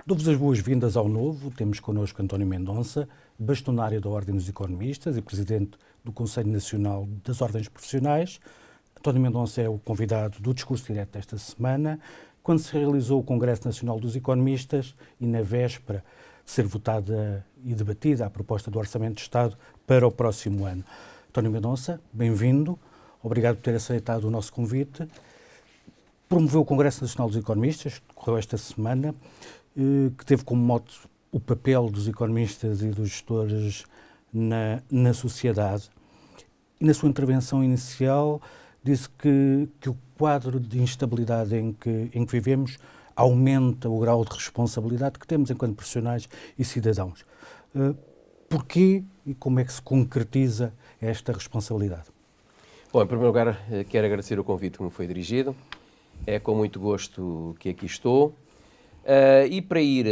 Dou-vos as boas-vindas ao novo. Temos connosco António Mendonça, bastonário da Ordem dos Economistas e presidente do Conselho Nacional das Ordens Profissionais. António Mendonça é o convidado do Discurso Direto desta semana, quando se realizou o Congresso Nacional dos Economistas e na véspera de ser votada e debatida a proposta do Orçamento de Estado para o próximo ano. António Mendonça, bem-vindo. Obrigado por ter aceitado o nosso convite. Promoveu o Congresso Nacional dos Economistas, que decorreu esta semana, que teve como mote o papel dos economistas e dos gestores na sociedade. E na sua intervenção inicial disse que o quadro de instabilidade em que vivemos aumenta o grau de responsabilidade que temos enquanto profissionais e cidadãos. Porquê e como é que se concretiza esta responsabilidade? Bom, em primeiro lugar, quero agradecer o convite que me foi dirigido. É com muito gosto que aqui estou. E para ir,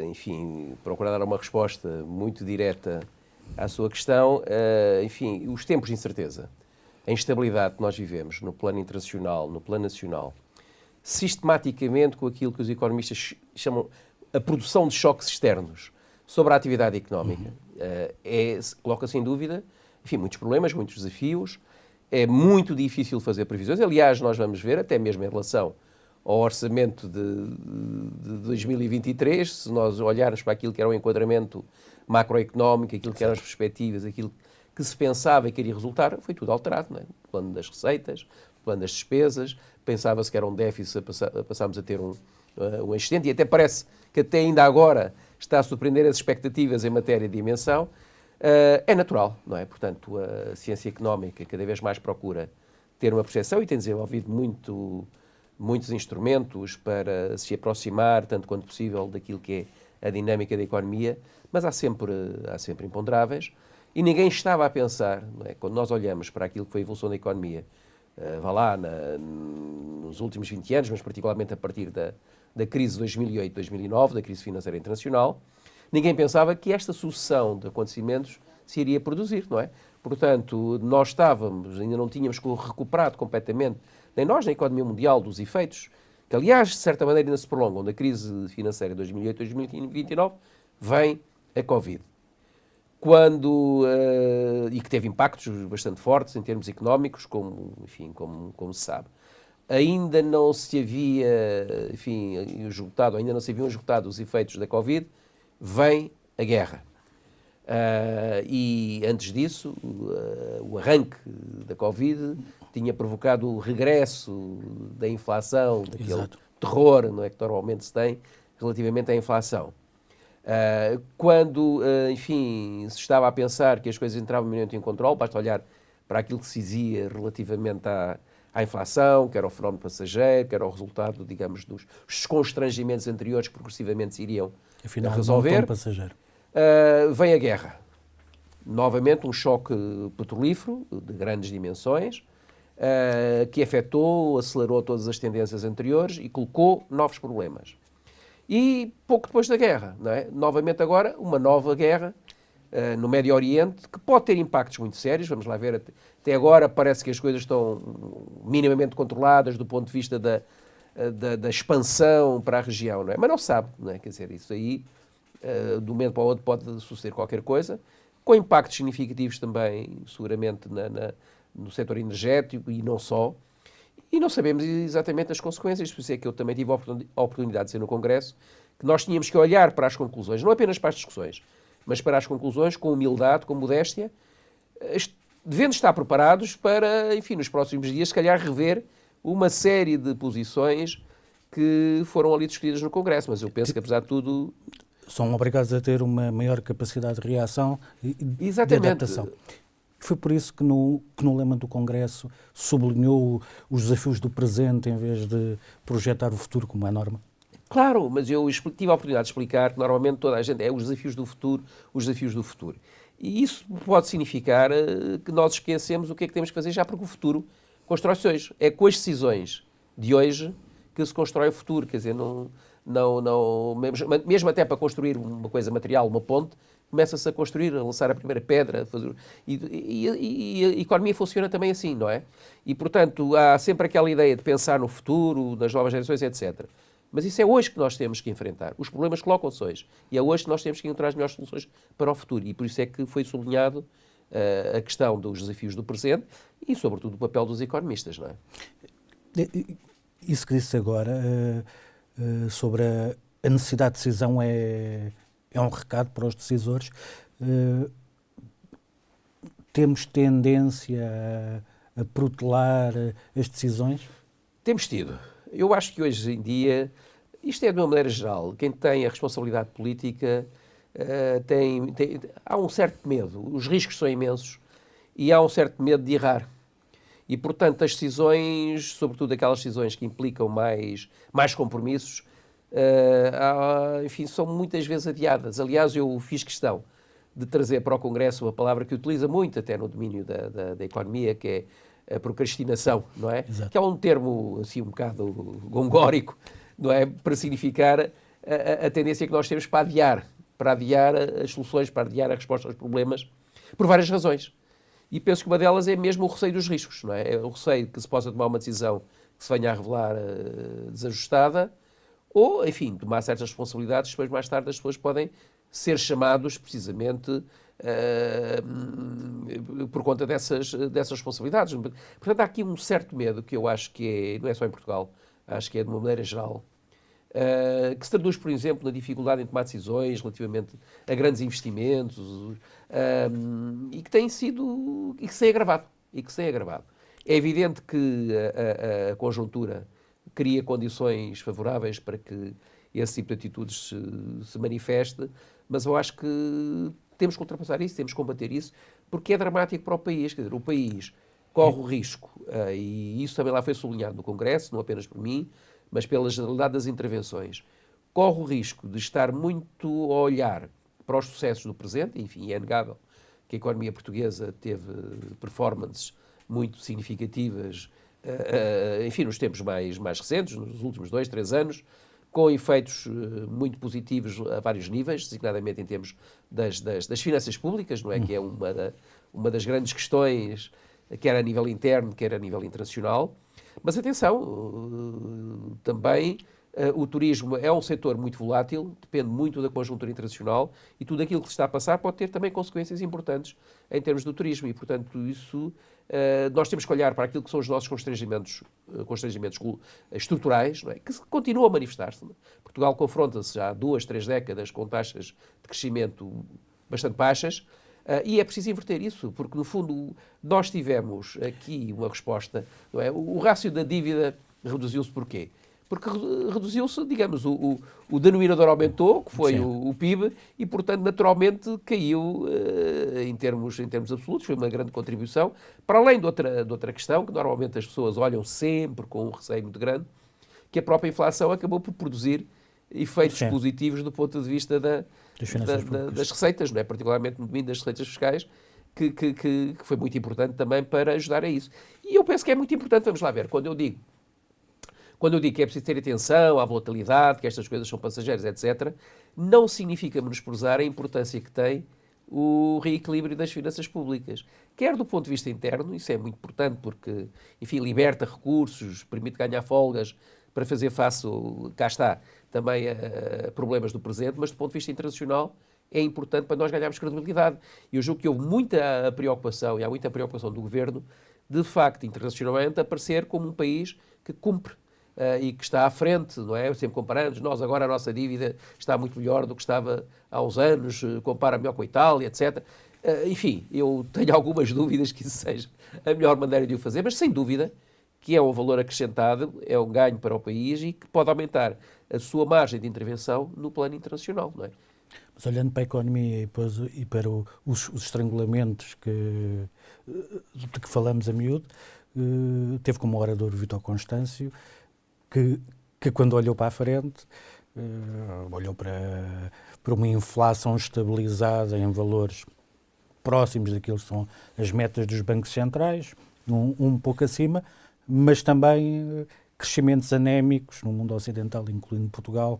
enfim, procurar dar uma resposta muito direta à sua questão, enfim, os tempos de incerteza, a instabilidade que nós vivemos no plano internacional, no plano nacional, sistematicamente com aquilo que os economistas chamam a produção de choques externos sobre a atividade económica, coloca sem dúvida, enfim, muitos problemas, muitos desafios. É muito difícil fazer previsões. Aliás, nós vamos ver, até mesmo em relação ao orçamento de 2023, se nós olharmos para aquilo que era o enquadramento macroeconómico, aquilo que eram as perspectivas, aquilo que se pensava que iria resultar, foi tudo alterado, não é? O plano das receitas, o plano das despesas, pensava-se que era um déficit, passámos a ter um excedente, e até parece que até ainda agora está a surpreender as expectativas em matéria de dimensão. É natural, não é? Portanto, a ciência económica cada vez mais procura ter uma percepção e tem desenvolvido muitos instrumentos para se aproximar, tanto quanto possível, daquilo que é a dinâmica da economia, mas há sempre imponderáveis, e ninguém estava a pensar, não é? Quando nós olhamos para aquilo que foi a evolução da economia, nos últimos 20 anos, mas particularmente a partir da crise de 2008-2009, da crise financeira internacional, ninguém pensava que esta sucessão de acontecimentos se iria produzir, não é? Portanto, nós ainda não tínhamos recuperado completamente, nem nós, nem a economia mundial, dos efeitos, que aliás, de certa maneira, ainda se prolongam da crise financeira de 2008-2029, vem a Covid. E que teve impactos bastante fortes em termos económicos, como se sabe. Ainda não se havia, ainda não se haviam esgotado os efeitos da Covid, vem a guerra. E antes disso, o arranque da Covid tinha provocado o regresso da inflação, daquele terror, não é, que normalmente se tem relativamente à inflação. Quando, se estava a pensar que as coisas entravam minimamente em controle, basta olhar para aquilo que se dizia relativamente à inflação, que era o fenómeno passageiro, que era o resultado, digamos, dos constrangimentos anteriores que progressivamente se iriam resolver. Vem a guerra. Novamente um choque petrolífero de grandes dimensões, que acelerou todas as tendências anteriores e colocou novos problemas. E pouco depois da guerra, não é? Novamente agora, uma nova guerra no Médio Oriente, que pode ter impactos muito sérios. Vamos lá ver, até agora parece que as coisas estão minimamente controladas do ponto de vista da expansão para a região, não é? Mas não se sabe, não é? Quer dizer, isso aí, de um momento para o outro pode suceder qualquer coisa, com impactos significativos também, seguramente, no setor energético e não só. E não sabemos exatamente as consequências, por isso é que eu também tive a oportunidade de ser no Congresso, que nós tínhamos que olhar para as conclusões, não apenas para as discussões, mas para as conclusões com humildade, com modéstia, devendo estar preparados para, enfim, nos próximos dias, se calhar rever uma série de posições que foram ali discutidas no Congresso, mas eu penso que, apesar de tudo... São obrigados a ter uma maior capacidade de reação e de adaptação. Foi por isso que no lema do Congresso sublinhou os desafios do presente em vez de projetar o futuro como é norma? Claro, mas eu tive a oportunidade de explicar que normalmente toda a gente os desafios do futuro, os desafios do futuro. E isso pode significar que nós esquecemos o que é que temos que fazer já, porque o futuro constrói-se hoje. É com as decisões de hoje que se constrói o futuro. Quer dizer, mesmo até para construir uma coisa material, uma ponte, começa-se a construir, a lançar a primeira pedra. E a economia funciona também assim, não é? E, portanto, há sempre aquela ideia de pensar no futuro, nas novas gerações, etc. Mas isso é hoje que nós temos que enfrentar. Os problemas colocam-se hoje. E é hoje que nós temos que encontrar as melhores soluções para o futuro. E por isso é que foi sublinhado a questão dos desafios do presente e, sobretudo, o papel dos economistas, não é? Isso que disse agora sobre a necessidade de decisão é um recado para os decisores. Temos tendência a protelar as decisões? Temos tido. Eu acho que hoje em dia, isto é de uma maneira geral, quem tem a responsabilidade política há um certo medo. Os riscos são imensos e há um certo medo de errar. E, portanto, as decisões, sobretudo aquelas decisões que implicam mais compromissos, enfim, são muitas vezes adiadas. Aliás, eu fiz questão de trazer para o Congresso uma palavra que utiliza muito até no domínio da economia, que é a procrastinação, não é? Exato. Que é um termo assim um bocado gongórico, não é? Para significar a tendência que nós temos para adiar as soluções, para adiar a resposta aos problemas, por várias razões. E penso que uma delas é mesmo o receio dos riscos, não é? É o receio que se possa tomar uma decisão que se venha a revelar desajustada, ou, enfim, tomar certas responsabilidades, depois mais tarde as pessoas podem ser chamados precisamente por conta dessas responsabilidades. Portanto, há aqui um certo medo que eu acho que não é só em Portugal, acho que é de uma maneira geral, que se traduz, por exemplo, na dificuldade em tomar decisões relativamente a grandes investimentos e que tem sido, e que se tem agravado. É evidente que a conjuntura cria condições favoráveis para que esse tipo de atitudes se manifeste, mas eu acho que temos que ultrapassar isso, temos que combater isso, porque é dramático para o país. Quer dizer, o país corre o risco, e isso também lá foi sublinhado no Congresso, não apenas por mim, mas pela generalidade das intervenções, corre o risco de estar muito a olhar para os sucessos do presente. Enfim, é inegável que a economia portuguesa teve performances muito significativas, enfim, nos tempos mais recentes, nos últimos 2, 3 anos, com efeitos muito positivos a vários níveis, designadamente em termos das finanças públicas, não é? Que é uma das grandes questões, quer a nível interno, quer a nível internacional. Mas atenção, também o turismo é um setor muito volátil, depende muito da conjuntura internacional e tudo aquilo que se está a passar pode ter também consequências importantes em termos do turismo e, portanto, isso nós temos que olhar para aquilo que são os nossos constrangimentos estruturais, não é? Que continuam a manifestar-se. Portugal confronta-se já há 2, 3 décadas com taxas de crescimento bastante baixas, e é preciso inverter isso, porque, no fundo, nós tivemos aqui uma resposta, não é? O rácio da dívida reduziu-se porquê? Porque reduziu-se, digamos, o denominador aumentou, que foi o PIB, e, portanto, naturalmente caiu em termos absolutos, foi uma grande contribuição, para além de outra questão, que normalmente as pessoas olham sempre com um receio muito grande, que a própria inflação acabou por produzir efeitos positivos do ponto de vista das receitas, não é? Particularmente no domínio das receitas fiscais, que foi muito importante também para ajudar a isso. E eu penso que é muito importante, vamos lá ver, quando eu digo que é preciso ter atenção à volatilidade, que estas coisas são passageiras, etc., não significa menosprezar a importância que tem o reequilíbrio das finanças públicas. Quer do ponto de vista interno, isso é muito importante porque, enfim, liberta recursos, permite ganhar folgas para fazer face, cá está, também a problemas do presente, mas do ponto de vista internacional é importante para nós ganharmos credibilidade. E eu julgo que houve muita preocupação, e há muita preocupação do Governo, de facto, internacionalmente, aparecer como um país que cumpre e que está à frente, não é? Sempre comparando, nós agora a nossa dívida está muito melhor do que estava há uns anos, compara melhor com a Itália, etc. Enfim, eu tenho algumas dúvidas que isso seja a melhor maneira de o fazer, mas sem dúvida que é um valor acrescentado, é um ganho para o país e que pode aumentar a sua margem de intervenção no plano internacional, não é? Mas olhando para a economia e para os estrangulamentos de que falamos a miúdo, teve como orador o Vítor Constâncio, que quando olhou para a frente, olhou para uma inflação estabilizada em valores próximos daquilo que são as metas dos bancos centrais, um pouco acima, mas também crescimentos anémicos no mundo ocidental, incluindo Portugal,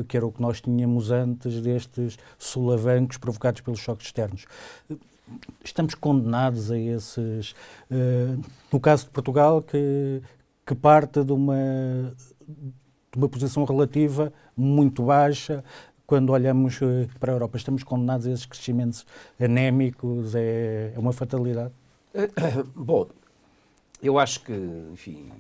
que era o que nós tínhamos antes destes solavancos provocados pelos choques externos. Estamos condenados a esses... no caso de Portugal, que parte de uma posição relativa muito baixa. Quando olhamos para a Europa, estamos condenados a esses crescimentos anémicos, é uma fatalidade? Bom, eu acho que, enfim,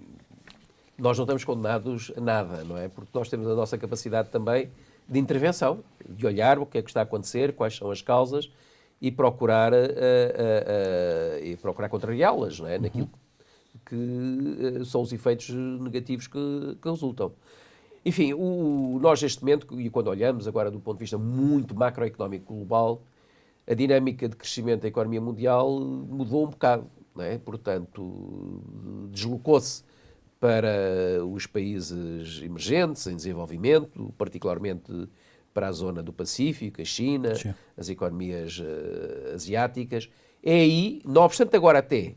nós não estamos condenados a nada, não é? Porque nós temos a nossa capacidade também de intervenção, de olhar o que é que está a acontecer, quais são as causas e procurar contrariá-las, não é? Naquilo que são os efeitos negativos que resultam. Enfim, nós neste momento, e quando olhamos agora do ponto de vista muito macroeconómico global, a dinâmica de crescimento da economia mundial mudou um bocado, não é? Portanto, deslocou-se para os países emergentes, em desenvolvimento, particularmente para a zona do Pacífico, a China, sim, as economias asiáticas. É aí, não obstante agora até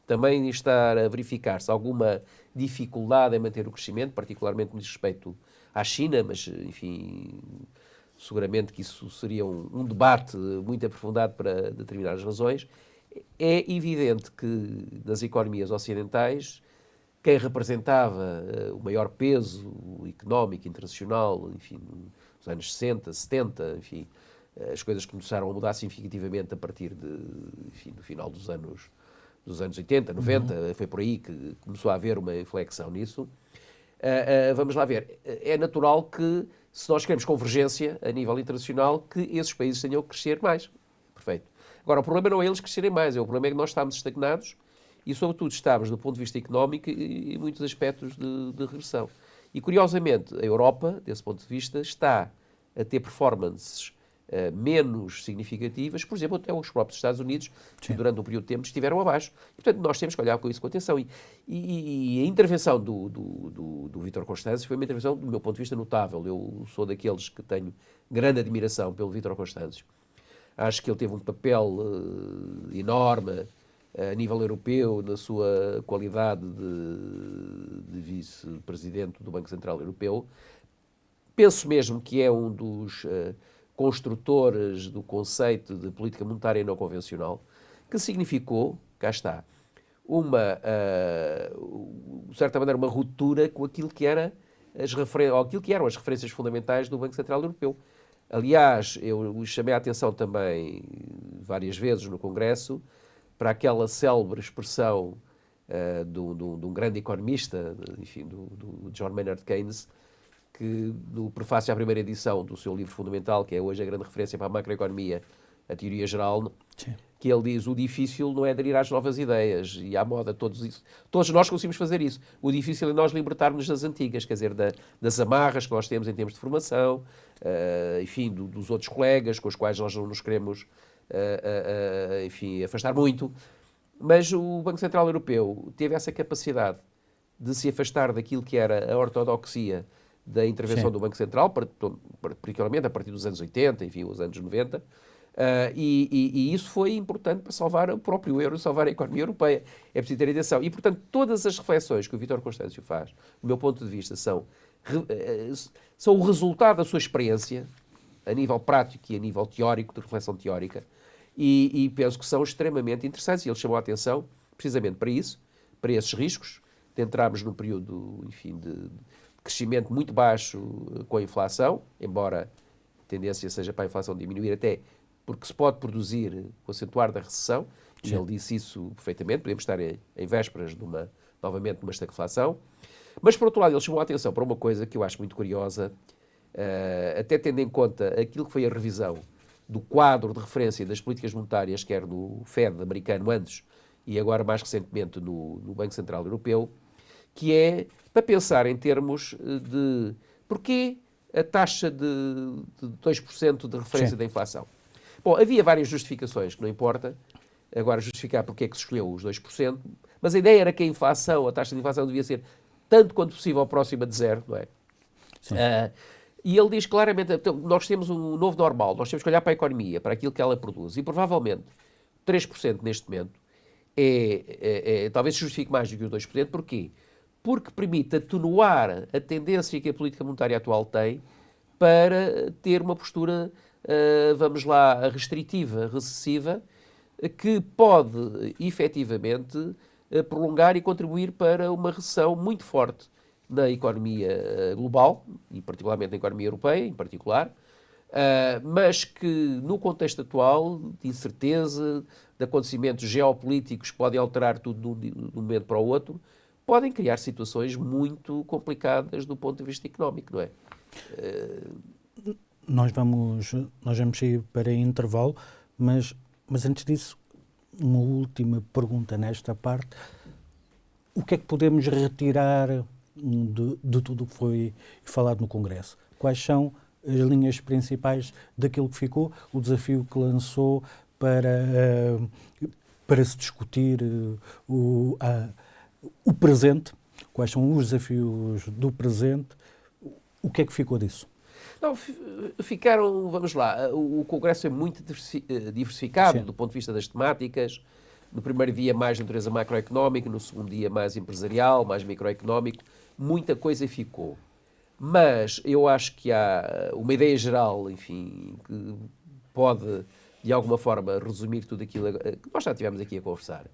também estar a verificar-se alguma dificuldade em manter o crescimento, particularmente no respeito à China, mas, enfim, seguramente que isso seria um debate muito aprofundado para determinadas razões. É evidente que nas economias ocidentais, quem representava o maior peso económico internacional, enfim, nos anos 60, 70, enfim, as coisas começaram a mudar significativamente a partir do final dos anos 80, 90, foi por aí que começou a haver uma inflexão nisso. Vamos lá ver. É natural que, se nós queremos convergência a nível internacional, que esses países tenham que crescer mais. Perfeito. Agora, o problema não é eles crescerem mais, o problema é que nós estamos estagnados e, sobretudo, estamos, do ponto de vista económico, em muitos aspectos de regressão. E, curiosamente, a Europa, desse ponto de vista, está a ter performances menos significativas, por exemplo, até os próprios Estados Unidos, que durante um período de tempo estiveram abaixo. E, portanto, nós temos que olhar com isso com atenção. E a intervenção do Vítor Constâncio foi uma intervenção, do meu ponto de vista, notável. Eu sou daqueles que tenho grande admiração pelo Vítor Constâncio. Acho que ele teve um papel enorme a nível europeu, na sua qualidade de vice-presidente do Banco Central Europeu. Penso mesmo que é um dos construtores do conceito de política monetária não convencional, que significou, cá está, de certa maneira, uma ruptura com aquilo que eram as referências fundamentais do Banco Central Europeu. Aliás, eu chamei a atenção também várias vezes no Congresso para aquela célebre expressão de um grande economista, enfim, do John Maynard Keynes, que no prefácio à primeira edição do seu livro fundamental, que é hoje a grande referência para a macroeconomia, a teoria geral, sim, que ele diz: o difícil não é aderir às novas ideias e à moda, todos nós conseguimos fazer isso. O difícil é nós libertarmos das antigas, quer dizer, das amarras que nós temos em termos de formação, enfim, dos outros colegas com os quais nós não nos queremos, enfim, afastar muito. Mas o Banco Central Europeu teve essa capacidade de se afastar daquilo que era a ortodoxia da intervenção, sim, do Banco Central, particularmente a partir dos anos 80, enfim, os anos 90, e isso foi importante para salvar o próprio euro, salvar a economia europeia. É preciso ter atenção. E, portanto, todas as reflexões que o Vítor Constâncio faz, do meu ponto de vista, são o resultado da sua experiência, a nível prático e a nível teórico, de reflexão teórica, e penso que são extremamente interessantes. E ele chamou a atenção, precisamente para isso, para esses riscos, de entrarmos num período, enfim, de crescimento muito baixo com a inflação, embora a tendência seja para a inflação diminuir, até porque se pode produzir o acentuar da recessão, e ele disse isso perfeitamente, podemos estar em vésperas novamente de uma estagflação. Mas, por outro lado, ele chamou a atenção para uma coisa que eu acho muito curiosa, até tendo em conta aquilo que foi a revisão do quadro de referência das políticas monetárias, quer no FED americano antes e agora mais recentemente no Banco Central Europeu, que é para pensar em termos de porquê a taxa de 2% de referência, sim, da inflação. Bom, havia várias justificações, que não importa agora justificar porque é que se escolheu os 2%, mas a ideia era que a taxa de inflação devia ser tanto quanto possível próxima de zero, não é? E ele diz claramente, então, nós temos um novo normal, nós temos que olhar para a economia, para aquilo que ela produz, e provavelmente 3% neste momento talvez se justifique mais do que os 2%. Porquê? Porque permite atenuar a tendência que a política monetária atual tem para ter uma postura, vamos lá, restritiva, recessiva, que pode, efetivamente, prolongar e contribuir para uma recessão muito forte, na economia global, e particularmente na economia europeia, em particular, mas que no contexto atual, de incerteza, de acontecimentos geopolíticos que podem alterar tudo de um momento para o outro, podem criar situações muito complicadas do ponto de vista económico, não é? Nós vamos sair para intervalo, mas antes disso, uma última pergunta nesta parte. O que é que podemos retirar de tudo o que foi falado no Congresso? Quais são as linhas principais daquilo que ficou, o desafio que lançou para se discutir o presente? Quais são os desafios do presente? O que é que ficou disso? Não, ficaram, vamos lá, o Congresso é muito diversificado. Sim. Do ponto de vista das temáticas. No primeiro dia mais de natureza macroeconómica, no segundo dia mais empresarial, mais microeconómico. Muita coisa ficou. Mas eu acho que há uma ideia geral, enfim, que pode, de alguma forma, resumir tudo aquilo que nós já estivemos aqui a conversar,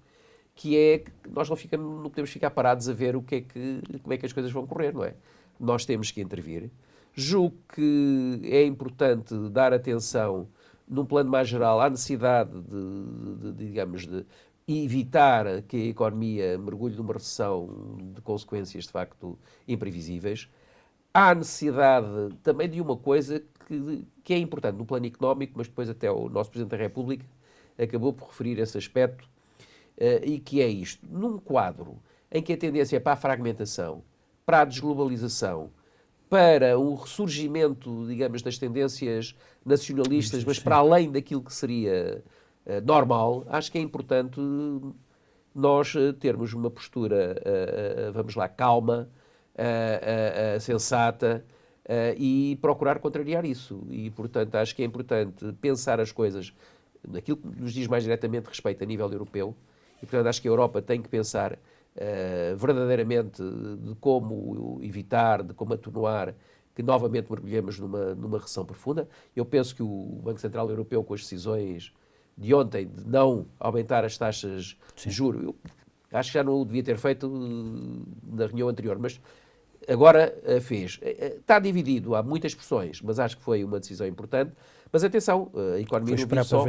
que é que nós não podemos ficar parados a ver como é que as coisas vão correr, não é? Nós temos que intervir. Julgo que é importante dar atenção, num plano mais geral, à necessidade de evitar que a economia mergulhe numa recessão de consequências, de facto, imprevisíveis. Há necessidade também de uma coisa que é importante no plano económico, mas depois até o nosso Presidente da República acabou por referir esse aspecto, e que é isto. Num quadro em que a tendência é para a fragmentação, para a desglobalização, para um ressurgimento, digamos, das tendências nacionalistas, mas para além daquilo que seria normal, acho que é importante nós termos uma postura, vamos lá, calma, sensata, e procurar contrariar isso. E, portanto, acho que é importante pensar as coisas naquilo que nos diz mais diretamente respeito a nível europeu. E, portanto, acho que a Europa tem que pensar verdadeiramente de como evitar, de como atenuar que novamente mergulhemos numa recessão profunda. Eu penso que o Banco Central Europeu, com as decisões de ontem de não aumentar as taxas de juros, eu acho que já não o devia ter feito na reunião anterior, mas agora fez. Está dividido, há muitas pressões, mas acho que foi uma decisão importante. Mas atenção, a economia não vive só...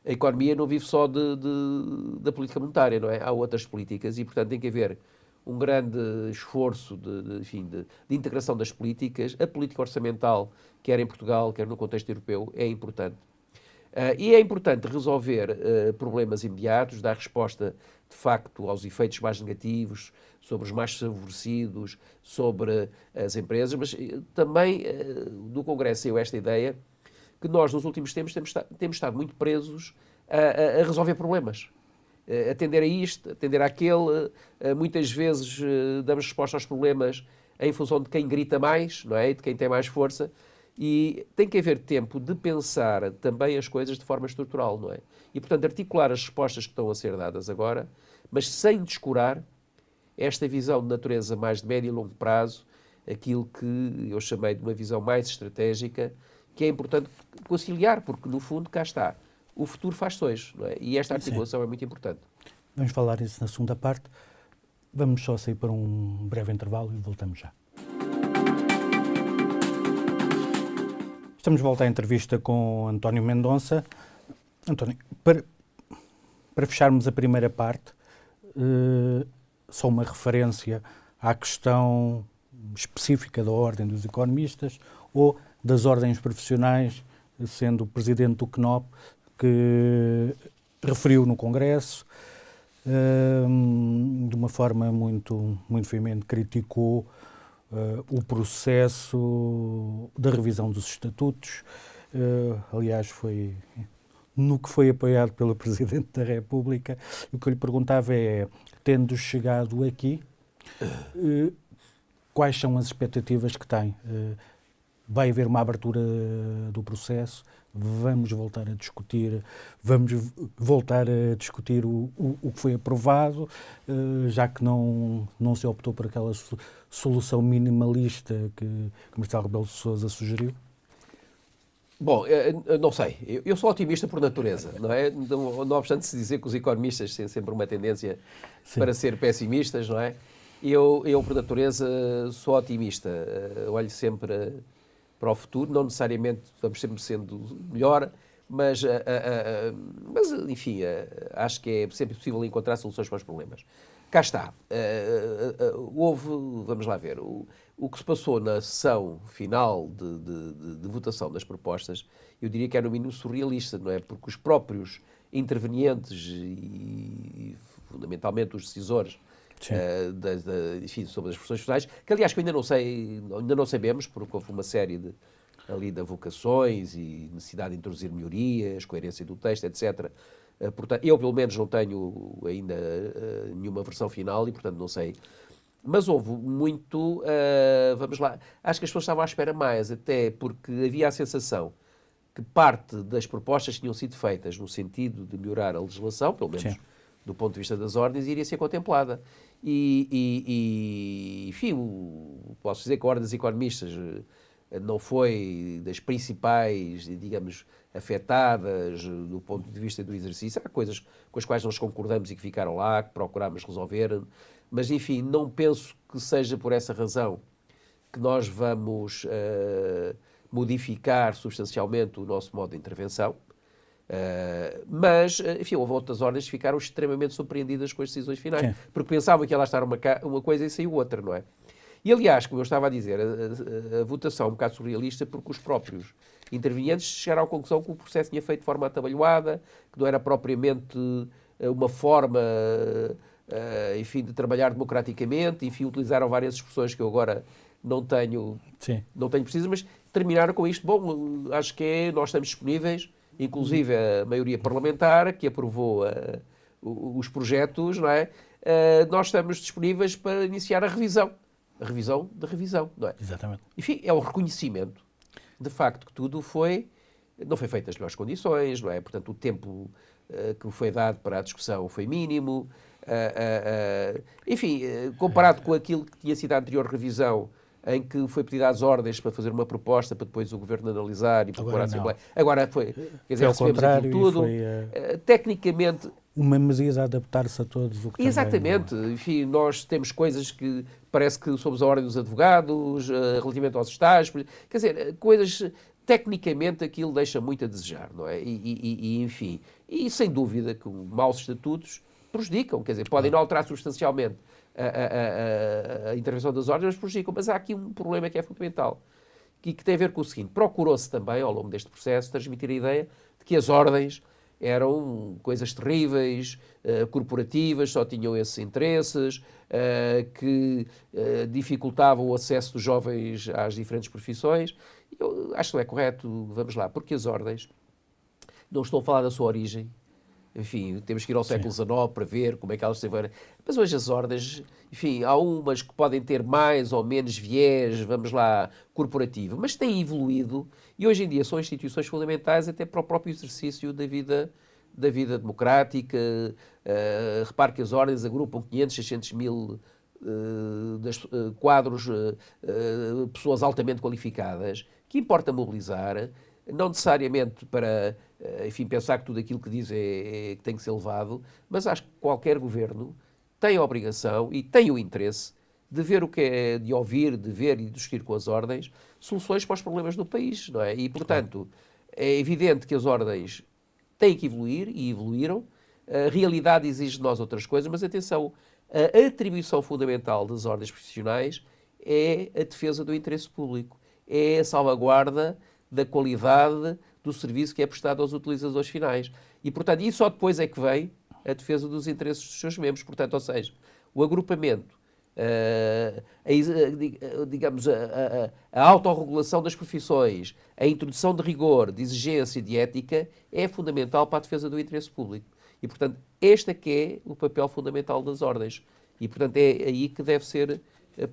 A economia não vive só da política monetária, não é? Há outras políticas e, portanto, tem que haver um grande esforço de integração das políticas. A política orçamental, quer em Portugal, quer no contexto europeu, é importante. E é importante resolver problemas imediatos, dar resposta, de facto, aos efeitos mais negativos, sobre os mais desfavorecidos, sobre as empresas, mas também do Congresso saiu esta ideia que nós, nos últimos tempos, temos estado muito presos a resolver problemas. Atender a isto, atender àquele. Muitas vezes damos resposta aos problemas em função de quem grita mais, não é? E de quem tem mais força. E tem que haver tempo de pensar também as coisas de forma estrutural, não é? E, portanto, articular as respostas que estão a ser dadas agora, mas sem descurar esta visão de natureza mais de médio e longo prazo, aquilo que eu chamei de uma visão mais estratégica, que é importante conciliar, porque, no fundo, cá está. O futuro faz-se hoje, não é? E esta articulação é muito importante. Vamos falar isso na segunda parte. Vamos só sair para um breve intervalo e voltamos já. Estamos de volta à entrevista com António Mendonça. António, para fecharmos a primeira parte, só uma referência à questão específica da Ordem dos Economistas ou das ordens profissionais, sendo o presidente do CNOP, que referiu no Congresso, de uma forma muito veemente, criticou o processo da revisão dos estatutos. Aliás, foi no que foi apoiado pelo Presidente da República. O que eu lhe perguntava é, tendo chegado aqui, quais são as expectativas que tem? Vai haver uma abertura do processo? Vamos voltar a discutir o que foi aprovado, já que não se optou por aquela solução minimalista que Marcelo Rebelo de Sousa sugeriu? Bom, não sei. Eu sou otimista por natureza, não é? Não obstante se dizer que os economistas têm sempre uma tendência para ser pessimistas, não é? Eu, por natureza, sou otimista. Olho sempre para o futuro, não necessariamente vamos sempre sendo melhor, mas enfim, acho que é sempre possível encontrar soluções para os problemas. Cá está. Vamos lá ver, o que se passou na sessão final de votação das propostas, eu diria que é no mínimo surrealista, não é? Porque os próprios intervenientes e fundamentalmente os decisores enfim, sobre as profissões finais, que aliás que eu ainda não sabemos, porque houve uma série de avocações e necessidade de introduzir melhorias, coerência do texto, etc. Portanto, eu pelo menos não tenho ainda nenhuma versão final e portanto não sei. Mas houve muito, vamos lá, acho que as pessoas estavam à espera mais, até porque havia a sensação que parte das propostas que tinham sido feitas no sentido de melhorar a legislação, pelo menos do ponto de vista das ordens, iria ser contemplada. Enfim, posso dizer que a Ordem dos Economistas não foi das principais, digamos, afetadas do ponto de vista do exercício. Há coisas com as quais nós concordamos e que ficaram lá, que procurámos resolver, mas, enfim, não penso que seja por essa razão que nós vamos modificar substancialmente o nosso modo de intervenção. Mas, enfim, houve outras ordens que ficaram extremamente surpreendidas com as decisões finais, porque pensavam que ia lá estar uma coisa e saiu outra, não é? E, aliás, como eu estava a dizer, a votação é um bocado surrealista porque os próprios intervenientes chegaram à conclusão que o processo tinha feito de forma atabalhoada, que não era propriamente uma forma, enfim, de trabalhar democraticamente, enfim, utilizaram várias expressões que eu agora não tenho precisas, mas terminaram com isto. Bom, acho que nós estamos disponíveis, inclusive a maioria parlamentar que aprovou os projetos, não é? Nós estamos disponíveis para iniciar a revisão da revisão, não é? Exatamente. Enfim, é o reconhecimento, de facto, que tudo não foi feito nas melhores condições, não é? Portanto, o tempo que foi dado para a discussão foi mínimo. Enfim, comparado com aquilo que tinha sido a anterior revisão, em que foi pedido às ordens para fazer uma proposta para depois o Governo analisar e propor à Assembleia. Agora foi, quer dizer, recebemos aquilo tudo. Tecnicamente... Uma medida a adaptar-se a todos o que Exatamente. Também, enfim, nós temos coisas que parece que somos a ordem dos advogados, relativamente aos estágios, quer dizer, coisas... Tecnicamente aquilo deixa muito a desejar, não é? Enfim, e sem dúvida que maus estatutos prejudicam, quer dizer, podem não alterar substancialmente a intervenção das ordens, mas prejudicam. Mas há aqui um problema que é fundamental, que tem a ver com o seguinte: procurou-se também, ao longo deste processo, transmitir a ideia de que as ordens eram coisas terríveis, corporativas, só tinham esses interesses, que dificultavam o acesso dos jovens às diferentes profissões. Eu acho que não é correto, vamos lá, porque as ordens, não estou a falar da sua origem, enfim, temos que ir ao século XIX para ver como é que elas se tiveram. Mas hoje as ordens, enfim, há umas que podem ter mais ou menos viés, vamos lá, corporativo, mas têm evoluído e hoje em dia são instituições fundamentais até para o próprio exercício da vida democrática. Repare que as ordens agrupam 500, 600 mil quadros, pessoas altamente qualificadas, que importa mobilizar, não necessariamente para, enfim, pensar que tudo aquilo que diz que tem que ser levado, mas acho que qualquer governo tem a obrigação e tem o interesse de ver o que é, de ouvir, de ver e discutir com as ordens soluções para os problemas do país, não é? E, portanto, é evidente que as ordens têm que evoluir e evoluíram. A realidade exige de nós outras coisas, mas atenção, a atribuição fundamental das ordens profissionais é a defesa do interesse público, é a salvaguarda da qualidade do serviço que é prestado aos utilizadores finais. E, portanto, isso só depois é que vem a defesa dos interesses dos seus membros. Portanto, ou seja, o agrupamento, digamos, a autorregulação das profissões, a introdução de rigor, de exigência e de ética é fundamental para a defesa do interesse público. E, portanto, este é que é o papel fundamental das ordens. E, portanto, é aí que deve ser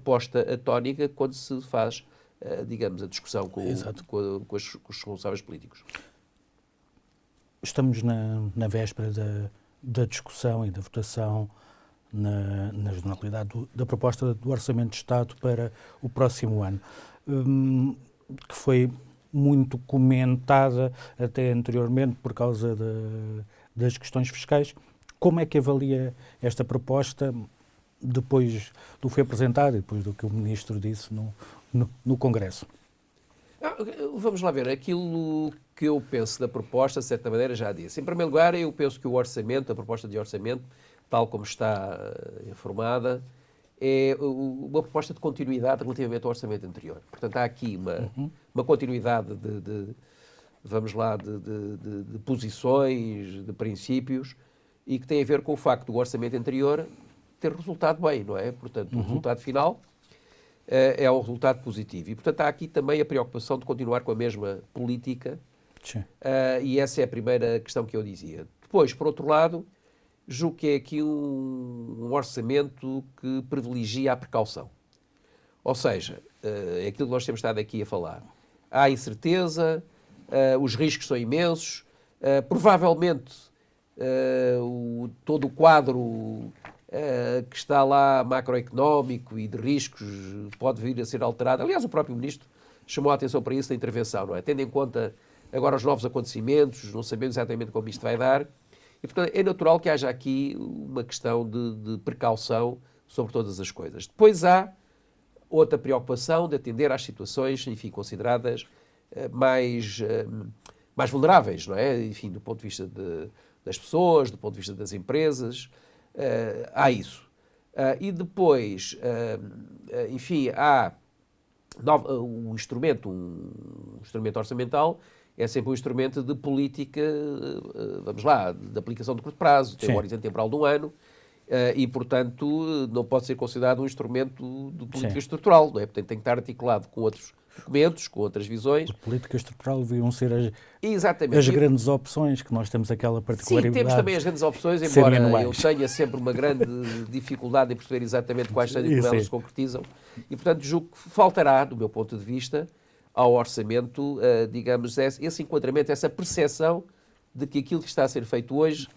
posta a tónica quando se faz, digamos, a discussão com os responsáveis políticos. Estamos na véspera da discussão e da votação na generalidade da proposta do Orçamento de Estado para o próximo ano, que foi muito comentada até anteriormente por causa das questões fiscais. Como é que avalia esta proposta depois do que foi apresentado e depois do que o Ministro disse no Congresso? Vamos lá ver, aquilo que eu penso da proposta, de certa maneira, já disse. Em primeiro lugar, eu penso que o orçamento, a proposta de orçamento, tal como está informada, é uma proposta de continuidade relativamente ao orçamento anterior. Portanto, há aqui uma continuidade de posições, de princípios, e que tem a ver com o facto do orçamento anterior ter resultado bem, não é? Portanto, o resultado final é um resultado positivo. E, portanto, há aqui também a preocupação de continuar com a mesma política, e essa é a primeira questão que eu dizia. Depois, por outro lado, julgo que é aqui um orçamento que privilegia a precaução. Ou seja, é aquilo que nós temos estado aqui a falar. Há incerteza, os riscos são imensos, provavelmente todo o quadro que está lá macroeconómico e de riscos pode vir a ser alterado. Aliás, o próprio Ministro chamou a atenção para isso na intervenção, não é? Tendo em conta agora os novos acontecimentos, não sabemos exatamente como isto vai dar, e portanto é natural que haja aqui uma questão de precaução sobre todas as coisas. Depois há outra preocupação de atender às situações, enfim, consideradas mais vulneráveis, não é? Enfim, do ponto de vista das pessoas, do ponto de vista das empresas, há isso. E depois, enfim, há um instrumento orçamental, é sempre um instrumento de política, vamos lá, de aplicação de curto prazo, tem um horizonte temporal de um ano, e, portanto, não pode ser considerado um instrumento de política estrutural, não é? Portanto, tem que estar articulado com outros documentos, com outras visões. A política estrutural deviam ser Exatamente. as grandes opções, que nós temos aquela particularidade. Sim, temos também as grandes opções, embora eu tenha sempre uma grande dificuldade em perceber exatamente quais são e como elas se concretizam. E, portanto, julgo que faltará, do meu ponto de vista, ao orçamento, digamos, esse enquadramento, essa percepção de que aquilo que está a ser feito hoje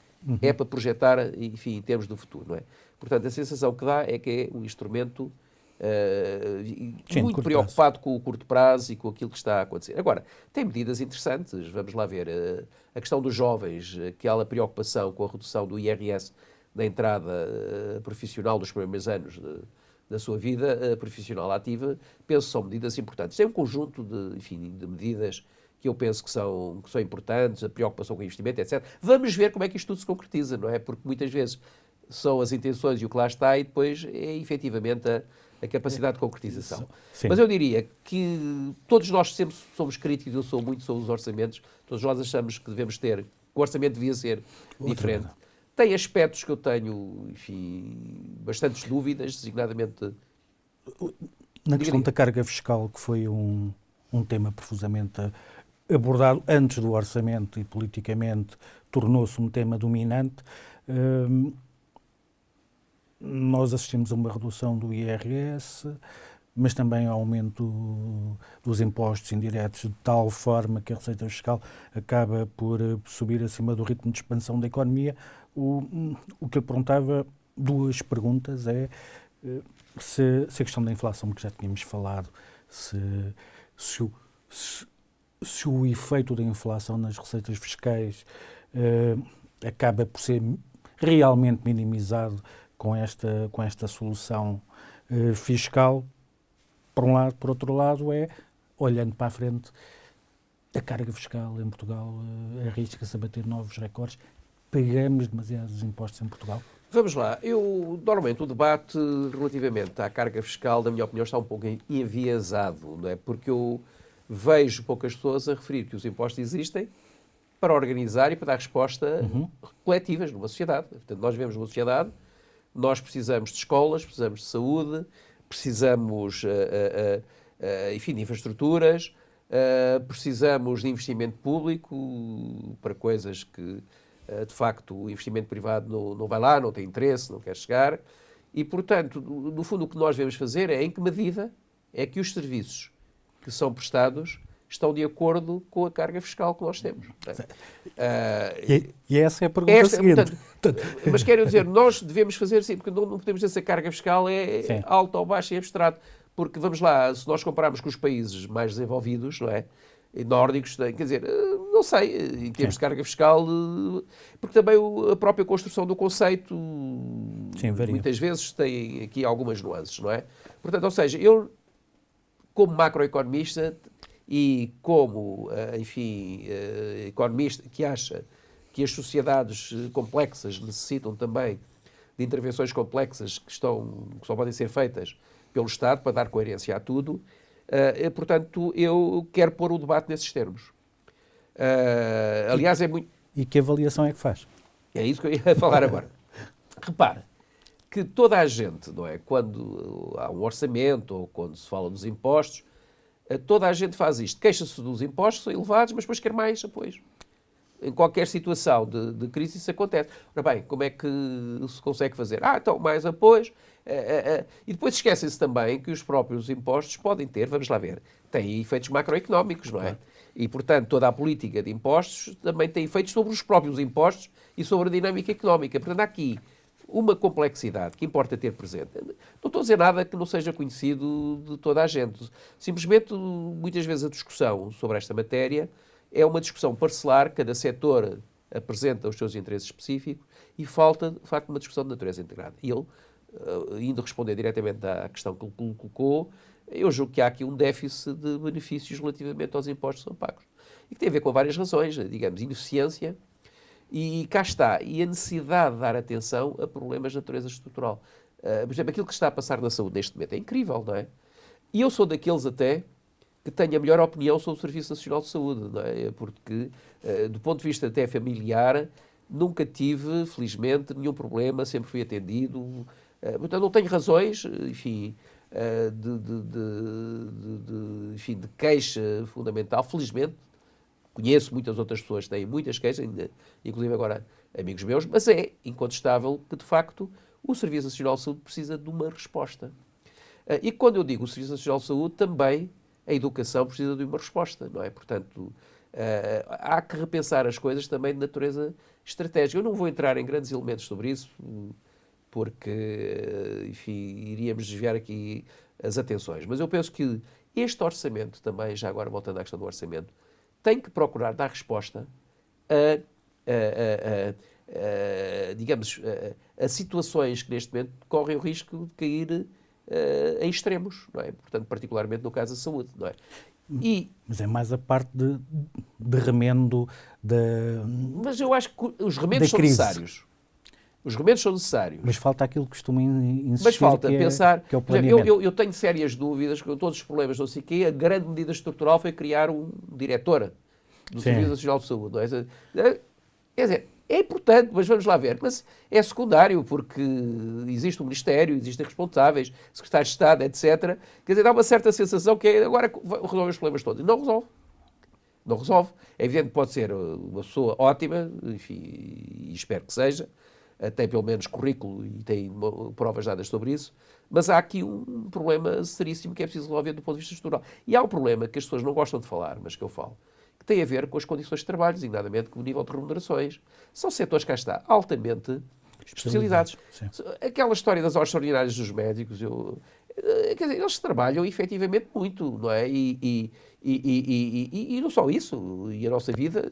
é para projetar, enfim, em termos do futuro, não é? Portanto, a sensação que dá é que é um instrumento muito preocupado com o curto prazo e com aquilo que está a acontecer. Agora, tem medidas interessantes, vamos lá ver, a questão dos jovens, aquela preocupação com a redução do IRS na entrada profissional dos primeiros anos da sua vida profissional ativa, penso que são medidas importantes. Tem um conjunto de medidas que eu penso que são importantes, a preocupação com o investimento, etc. Vamos ver como é que isto tudo se concretiza, não é? Porque muitas vezes são as intenções e o que lá está e depois é efetivamente a capacidade de concretização. Sim. Mas eu diria que todos nós sempre somos críticos, eu sou muito sobre os orçamentos, todos nós achamos que devemos ter, que o orçamento devia ser diferente. Tem aspectos que eu tenho, enfim, bastantes dúvidas, designadamente... Na questão da carga fiscal, que foi um tema profusamente abordado antes do orçamento e politicamente tornou-se um tema dominante, nós assistimos a uma redução do IRS, mas também ao aumento dos impostos indiretos de tal forma que a receita fiscal acaba por subir acima do ritmo de expansão da economia. O que eu perguntava, duas perguntas, é se a questão da inflação, que já tínhamos falado, se o efeito da inflação nas receitas fiscais acaba por ser realmente minimizado com esta solução fiscal, por um lado. Por outro lado, olhando para a frente, a carga fiscal em Portugal arrisca-se a bater novos recordes. Pagamos demasiados impostos em Portugal? Vamos lá. Normalmente, o debate relativamente à carga fiscal, na minha opinião, está um pouco enviesado, não é? Porque eu vejo poucas pessoas a referir que os impostos existem para organizar e para dar resposta coletivas numa sociedade. Portanto, nós vivemos numa sociedade, nós precisamos de escolas, precisamos de saúde, precisamos, enfim, de infraestruturas, precisamos de investimento público para coisas que, de facto, o investimento privado não vai lá, não tem interesse, não quer chegar. E, portanto, no fundo, o que nós devemos fazer é em que medida é que os serviços que são prestados estão de acordo com a carga fiscal que nós temos. E essa é a pergunta seguinte. Mas quero dizer, nós devemos fazer assim, porque não podemos dizer se a carga fiscal é alta ou baixa e abstrato. Porque, vamos lá, se nós compararmos com os países mais desenvolvidos, não é? E nórdicos, quer dizer, Não sei, em termos de carga fiscal, porque também a própria construção do conceito muitas vezes tem aqui algumas nuances, não é? Portanto, ou seja, eu, como macroeconomista e como, economista que acha que as sociedades complexas necessitam também de intervenções complexas que só podem ser feitas pelo Estado para dar coerência a tudo, portanto, eu quero pôr o debate nesses termos. Aliás, é muito... E que avaliação é que faz? É isso que eu ia falar agora. Repare que toda a gente, não é? Quando há um orçamento ou quando se fala dos impostos, toda a gente faz isto. Queixa-se dos impostos, são elevados, mas depois quer mais apoios. Em qualquer situação de crise isso acontece. Ora bem, como é que se consegue fazer? Então, mais apoios. E depois esquecem-se também que os próprios impostos podem ter, vamos lá ver, têm efeitos macroeconómicos, não é? E, portanto, toda a política de impostos também tem efeitos sobre os próprios impostos e sobre a dinâmica económica. Portanto, há aqui uma complexidade que importa ter presente. Não estou a dizer nada que não seja conhecido de toda a gente. Simplesmente, muitas vezes, a discussão sobre esta matéria é uma discussão parcelar, cada setor apresenta os seus interesses específicos e falta, de facto, uma discussão de natureza integrada. E ele, indo responder diretamente à questão que ele colocou, eu julgo que há aqui um déficit de benefícios relativamente aos impostos que são pagos. E que tem a ver com várias razões, digamos, ineficiência, e cá está, e a necessidade de dar atenção a problemas de natureza estrutural. Por exemplo, aquilo que está a passar na saúde neste momento é incrível, não é? E eu sou daqueles até que tenho a melhor opinião sobre o Serviço Nacional de Saúde, não é? Porque, do ponto de vista até familiar, nunca tive, felizmente, nenhum problema, sempre fui atendido. Portanto, não tenho razões, enfim, de queixa fundamental, felizmente. Conheço muitas outras pessoas que têm muitas queixas, inclusive agora amigos meus, mas é incontestável que, de facto, o Serviço Nacional de Saúde precisa de uma resposta. E quando eu digo o Serviço Nacional de Saúde, também a educação precisa de uma resposta, não é? Portanto, há que repensar as coisas também de natureza estratégica. Eu não vou entrar em grandes elementos sobre isso, porque, enfim, iríamos desviar aqui as atenções. Mas eu penso que este orçamento também, já agora voltando à questão do orçamento, tem que procurar dar resposta digamos, a situações que neste momento correm o risco de cair em extremos, não é? Portanto, particularmente no caso da saúde, não é? Mas é mais a parte de remendo da Mas eu acho que os remendos são necessários. Os remendos são necessários. Mas falta aquilo que costuma insistir, mas falta que pensar, que é o planeamento. eu tenho sérias dúvidas com todos os problemas, não sei o quê. A grande medida estrutural foi criar um diretor do Serviço Nacional de Saúde. Não é? Quer dizer, é importante, mas vamos lá ver. Mas é secundário, porque existe um Ministério, existem responsáveis, secretários de Estado, etc. Quer dizer, dá uma certa sensação que agora resolve os problemas todos. E não resolve. Não resolve. É evidente que pode ser uma pessoa ótima, enfim, e espero que seja, tem pelo menos currículo e tem provas dadas sobre isso, mas há aqui um problema seríssimo que é preciso resolver do ponto de vista estrutural. E há um problema que as pessoas não gostam de falar, mas que eu falo, que tem a ver com as condições de trabalho, designadamente com o nível de remunerações. São setores, cá está, altamente especializados. Sim. Aquela história das horas extraordinárias dos médicos, quer dizer, eles trabalham efetivamente muito, não é? E não só isso, e a nossa vida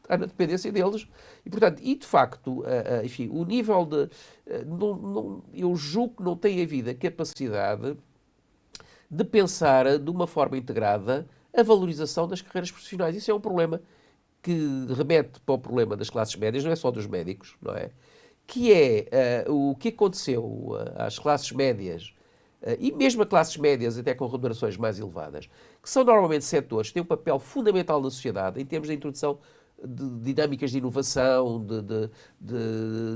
está na dependência deles. E, portanto, de facto, enfim, o nível de... eu julgo que não tem havido a capacidade de pensar de uma forma integrada a valorização das carreiras profissionais. Isso é um problema que remete para o problema das classes médias, não é só dos médicos, não é? Que é o que aconteceu às classes médias, e mesmo a classes médias até com remunerações mais elevadas, que são normalmente setores que têm um papel fundamental na sociedade em termos de introdução de dinâmicas de inovação, de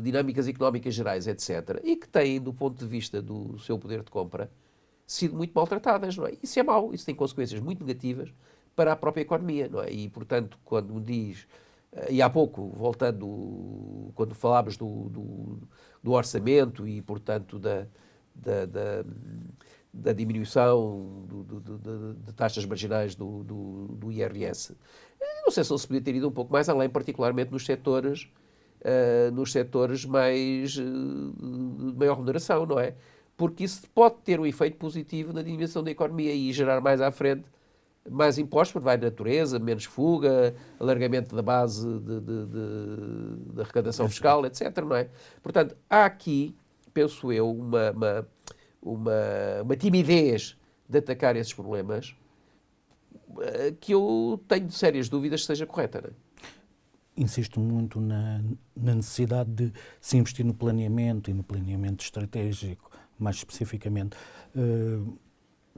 dinâmicas económicas gerais, etc. E que têm, do ponto de vista do seu poder de compra, sido muito maltratadas, não é? Isso é mau, isso tem consequências muito negativas para a própria economia, não é? E, portanto, quando me diz, e há pouco, voltando, quando falámos do orçamento e, portanto, da diminuição de taxas marginais do IRS, não sei se ele se podia ter ido um pouco mais além, particularmente nos setores mais de maior remuneração, não é? Porque isso pode ter um efeito positivo na diminuição da economia e gerar mais à frente mais impostos, porque vai de natureza, menos fuga, alargamento da base de arrecadação fiscal, etc. Não é? Portanto, há aqui, penso eu, uma timidez de atacar esses problemas que eu tenho sérias dúvidas que seja correta. Não é? Insisto muito na necessidade de se investir no planeamento e no planeamento estratégico, mais especificamente.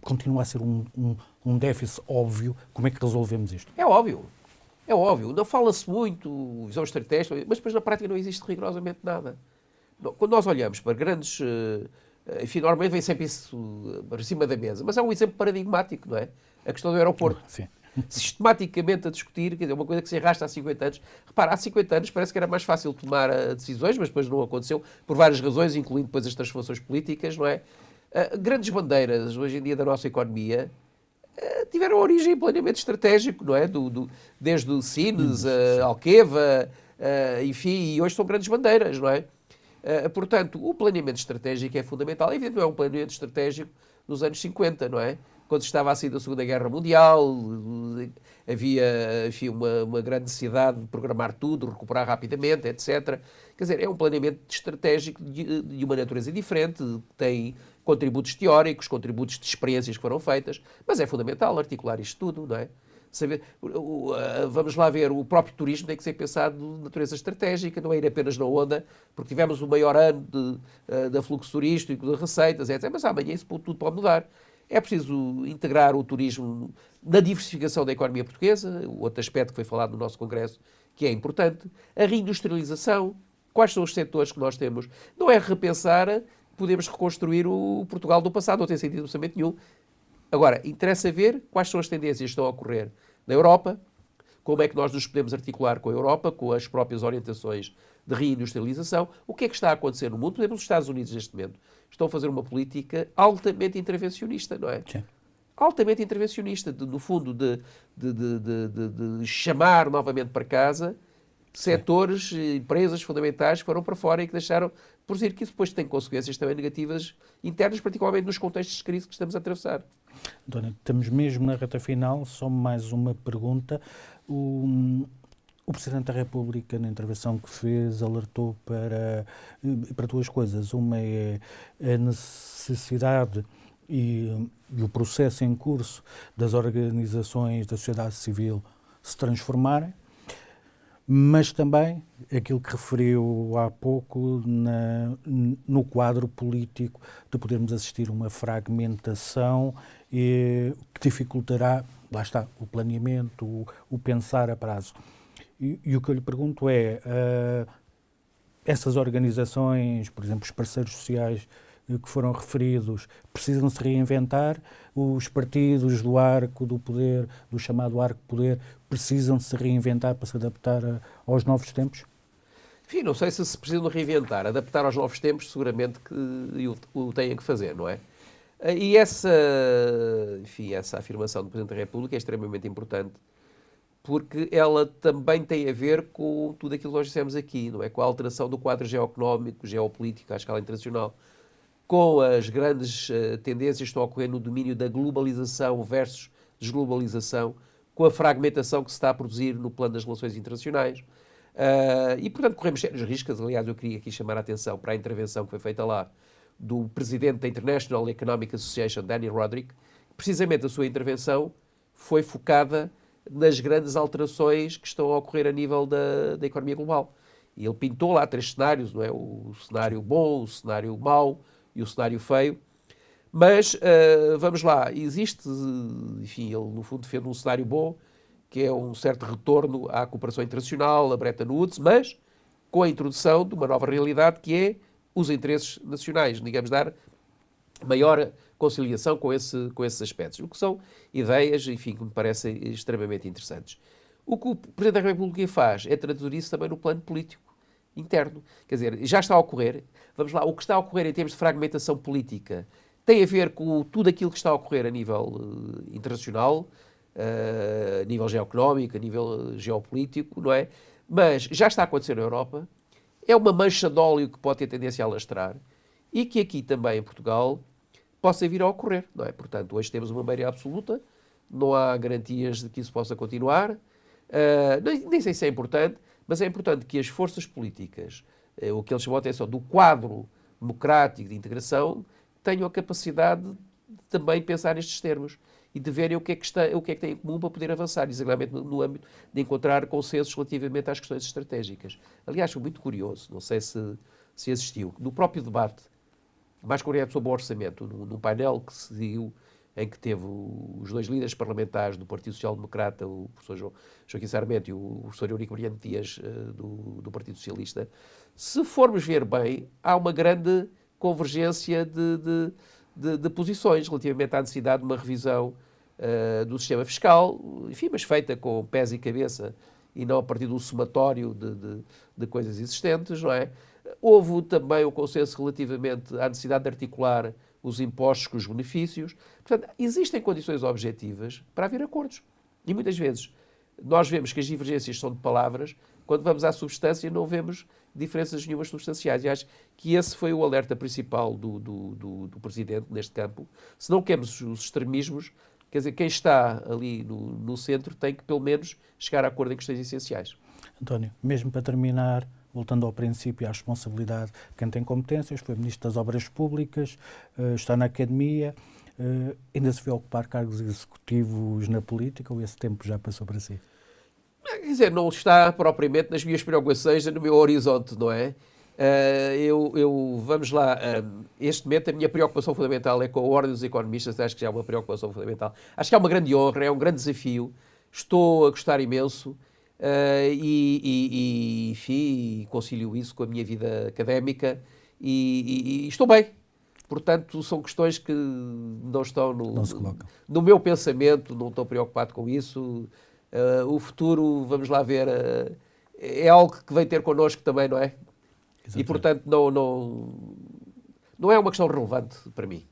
Continua a ser um déficit óbvio. Como é que resolvemos isto? É óbvio. É óbvio. Não fala-se muito, visão estratégica, mas depois na prática não existe rigorosamente nada. Quando nós olhamos para grandes... Enfim, normalmente vem sempre isso para cima da mesa, mas é um exemplo paradigmático, não é? A questão do aeroporto. Sim. Sistematicamente a discutir, quer dizer, uma coisa que se arrasta há 50 anos. Repara, há 50 anos parece que era mais fácil tomar decisões, mas depois não aconteceu, por várias razões, incluindo depois as transformações políticas, não é? Grandes bandeiras, hoje em dia, da nossa economia, tiveram origem em planeamento estratégico, não é? Desde o Sines, a Alqueva, enfim, e hoje são grandes bandeiras, não é? Portanto, o planeamento estratégico é fundamental. Evidentemente, não é um planeamento estratégico nos anos 50, não é? Quando estava a sair da Segunda Guerra Mundial, havia, enfim, uma grande necessidade de programar tudo, recuperar rapidamente, etc. Quer dizer, é um planeamento estratégico de uma natureza diferente, tem contributos teóricos, contributos de experiências que foram feitas, mas é fundamental articular isto tudo, não é? Saber, vamos lá ver, o próprio turismo tem que ser pensado de natureza estratégica, não é ir apenas na onda, porque tivemos o maior ano de afluxo turístico, de receitas, etc. Mas amanhã isso tudo pode mudar. É preciso integrar o turismo na diversificação da economia portuguesa, o outro aspecto que foi falado no nosso Congresso, que é importante. A reindustrialização, quais são os setores que nós temos? Não é repensar, podemos reconstruir o Portugal do passado, não tem sentido absolutamente nenhum. Agora, interessa ver quais são as tendências que estão a ocorrer na Europa, como é que nós nos podemos articular com a Europa, com as próprias orientações de reindustrialização, o que é que está a acontecer no mundo. Por exemplo, os Estados Unidos, neste momento, estão a fazer uma política altamente intervencionista, não é? Sim. Altamente intervencionista, no fundo, de chamar novamente para casa setores, empresas fundamentais que foram para fora e que deixaram por dizer que isso depois tem consequências também negativas internas, particularmente nos contextos de crise que estamos a atravessar. António, estamos mesmo na reta final, só mais uma pergunta. O Presidente da República, na intervenção que fez, alertou para duas coisas. Uma é a necessidade e o processo em curso das organizações da sociedade civil se transformarem, mas também aquilo que referiu há pouco no quadro político de podermos assistir a uma fragmentação que dificultará, lá está, o planeamento, o pensar a prazo. E o que eu lhe pergunto é, essas organizações, por exemplo, os parceiros sociais que foram referidos, precisam se reinventar? Os partidos do arco do poder, do chamado arco poder, precisam se reinventar para se adaptar aos novos tempos? Enfim, não sei se precisam reinventar. Adaptar aos novos tempos, seguramente que o têm que fazer, não é? E essa afirmação do Presidente da República é extremamente importante, porque ela também tem a ver com tudo aquilo que nós dissemos aqui, não é? Com a alteração do quadro geoeconómico, geopolítico à escala internacional, com as grandes tendências que estão a ocorrer no domínio da globalização versus desglobalização, com a fragmentação que se está a produzir no plano das relações internacionais. E, portanto, corremos sérios riscos. Aliás, eu queria aqui chamar a atenção para a intervenção que foi feita lá do presidente da International Economic Association, Danny Roderick. Precisamente a sua intervenção foi focada nas grandes alterações que estão a ocorrer a nível da economia global. E ele pintou lá 3 cenários, não é? O cenário bom, o cenário mau e o cenário feio. Mas, vamos lá, existe, enfim, ele no fundo defende um cenário bom, que é um certo retorno à cooperação internacional, a Bretton Woods, mas com a introdução de uma nova realidade que é os interesses nacionais, digamos, dar maior conciliação com esses aspectos. O que são ideias, enfim, que me parecem extremamente interessantes. O que o Presidente da República faz é traduzir isso também no plano político interno. Quer dizer, já está a ocorrer, vamos lá, o que está a ocorrer em termos de fragmentação política tem a ver com tudo aquilo que está a ocorrer a nível internacional, a nível geoeconómico, a nível geopolítico, não é? Mas já está a acontecer na Europa, é uma mancha de óleo que pode ter tendência a alastrar e que aqui também em Portugal possa vir a ocorrer, não é? Portanto, hoje temos uma maioria absoluta não há garantias de que isso possa continuar. Nem sei se é importante, mas é importante que as forças políticas, o que eles chamam a atenção do quadro democrático de integração, tenham a capacidade de também pensar nestes termos e de verem o que é que tem em comum para poder avançar, exatamente no âmbito de encontrar consensos relativamente às questões estratégicas. Aliás, foi muito curioso, não sei se existiu, no próprio debate, mais concreto sobre o orçamento, num painel que se seguiu, em que teve os dois líderes parlamentares do Partido Social Democrata, o professor Joaquim Sarmento e o professor Eurico Brilhante Dias, do Partido Socialista, se formos ver bem, há uma grande convergência de posições relativamente à necessidade de uma revisão do sistema fiscal, enfim, mas feita com pés e cabeça e não a partir do somatório de coisas existentes, não é? Houve também o consenso relativamente à necessidade de articular os impostos com os benefícios. Portanto, existem condições objetivas para haver acordos. E muitas vezes nós vemos que as divergências são de palavras, quando vamos à substância não vemos diferenças nenhumas substanciais. E acho que esse foi o alerta principal do Presidente neste campo. Se não queremos os extremismos, quer dizer, quem está ali no centro tem que pelo menos chegar a acordo em questões essenciais. António, mesmo para terminar, voltando ao princípio e à responsabilidade, quem tem competências, foi Ministro das Obras Públicas, está na Academia, ainda se vê ocupar cargos executivos na política ou esse tempo já passou para si? Quer dizer, não está propriamente nas minhas preocupações, no meu horizonte, não é? Vamos lá, este momento a minha preocupação fundamental é com a Ordem dos Economistas, acho que já é uma preocupação fundamental. Acho que é uma grande honra, é um grande desafio, estou a gostar imenso. Enfim, concilio isso com a minha vida académica e estou bem. Portanto, são questões que não estão no meu pensamento, não estou preocupado com isso. O futuro, vamos lá ver, é algo que vem ter connosco também, não é? Exatamente. E, portanto, não é uma questão relevante para mim.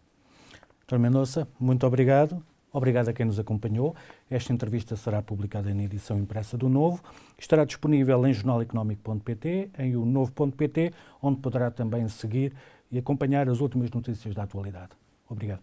Dr. Mendonça, muito obrigado. Obrigado a quem nos acompanhou. Esta entrevista será publicada na edição impressa do Novo. Estará disponível em jornaleconómico.pt, em o novo.pt, onde poderá também seguir e acompanhar as últimas notícias da atualidade. Obrigado.